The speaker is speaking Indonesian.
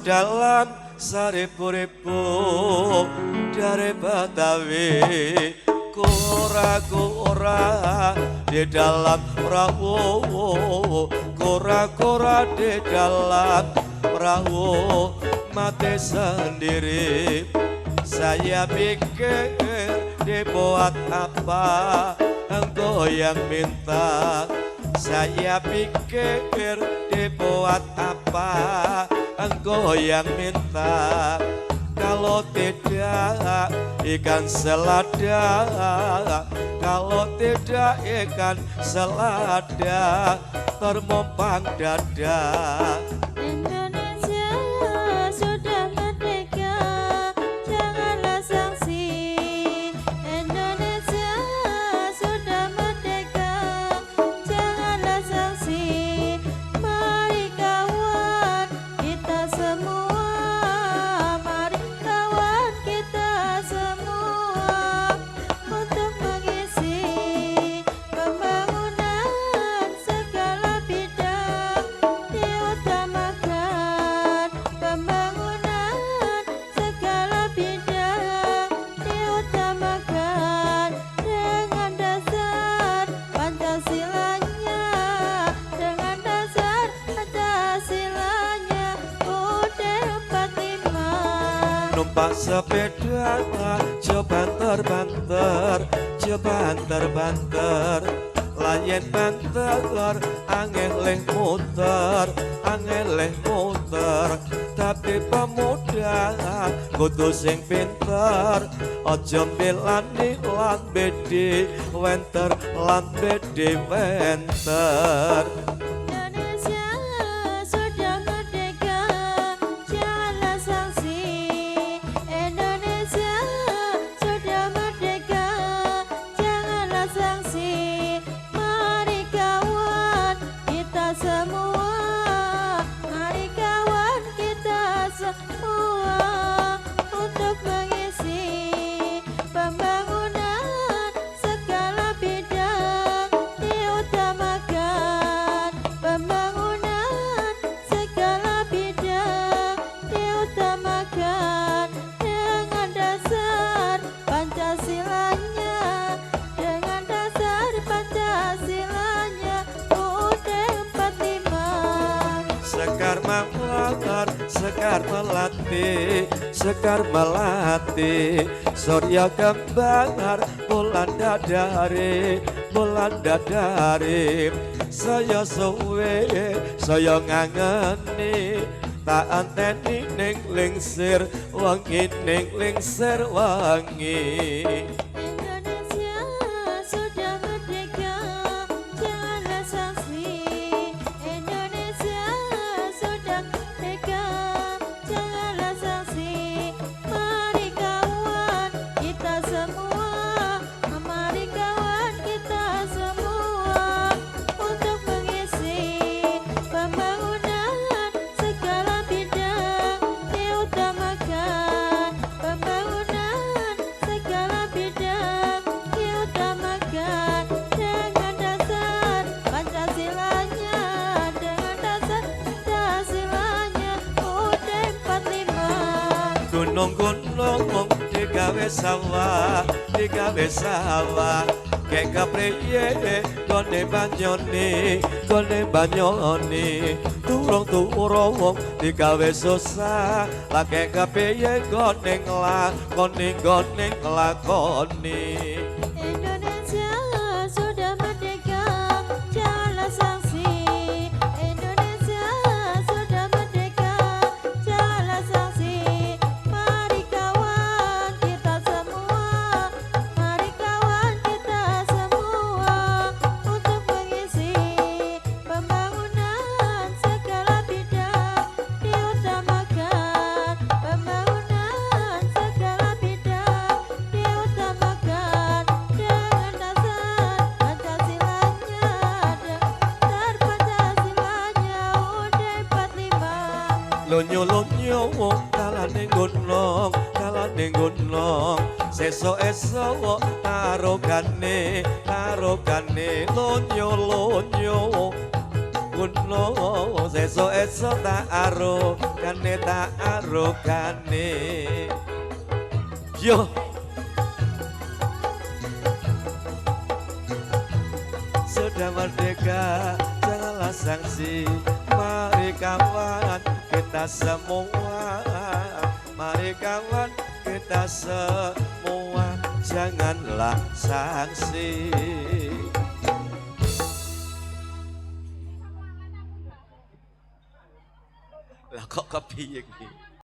dalam seribu-ribu dari Betawi. Kura-kura di dalam perahu, kura-kura di dalam perahu, mati sendiri. Saya pikir dibuat apa, engkau yang minta. Saya pikir dibuat apa, engkau yang minta. Kalau tidak ikan selada, kalau tidak ikan selada termompang dada. Indonesia sudah merdeka, janganlah sanksi. Indonesia sudah merdeka, janganlah sanksi. Mari kawan kita semua, mari kawan kita semua untuk mengisi pembangunan segala bidang. Diutamakan pembangunan segala bidang, diutamakan dengan dasar Pancasilanya, dengan dasar Pancasilanya. UUD 45. Numpak sepeda jebanter-banter, jebanter-banter, layan banter, angin leh muter, angin leh muter. Tapi pemuda kudu sing pinter, ojo milani lan bedi wenter, lan bedi wenter. Indonesia sudah merdeka, janganlah sanksi. Indonesia sudah merdeka, janganlah sanksi. Mari kawan kita semua, mari kawan kita semua untuk mengisi pembangunan segala bidang. Diutamakan pembangunan segala bidang, diutamakan dengan dasar Pancasilanya, dengan dasar Pancasilanya. UUD 45. Sekar melakar, sekar melatih, sekar melatih. Surya kembar, bulan dadari, bulan dadari. Saya suwe, saya ngangeni, tak anteni ning lingsir wangi, ning lingsir wangi. Indonesia sudah merdeka, janganlah sanksi. Indonesia sudah merdeka, janganlah sanksi. Mari kawan kita semua, mari kawan kita semua untuk mengisi pembangunan segala bidang. Diutamakan pembangunan segala bidang, diutamakan dengan dasar Pancasilanya, dengan dasar Pancasilanya. UUD 45. Gunung-gunung digawe sawah, digawe sawah. Kek kepriye gone banyone, gone banyone. Turung-turung digawe susah, lah kek kepriye gone nglakoni, gone nglakoni. Indonesia sudah merdeka, janganlah sanksi. Indonesia sudah merdeka, janganlah sanksi. Mari kawan kita semua, mari kawan kita semua untuk mengisi pembangunan segala bidang. Diutamakan pembangunan segala bidang, diutamakan dengan dasar Pancasilanya, dasar Pancasilanya. UUD 45. Lonyo-lonyo dalane gunung, dalane gunung. Sesuk-esuk tarogane, tarogane. Lonyo-lonyo kuno sesuk esuk tak arokane yo sudah merdeka janganlah sanksi mari kawan kita semua mari kawan kita semua janganlah sanksi. Lah kok kepiye iki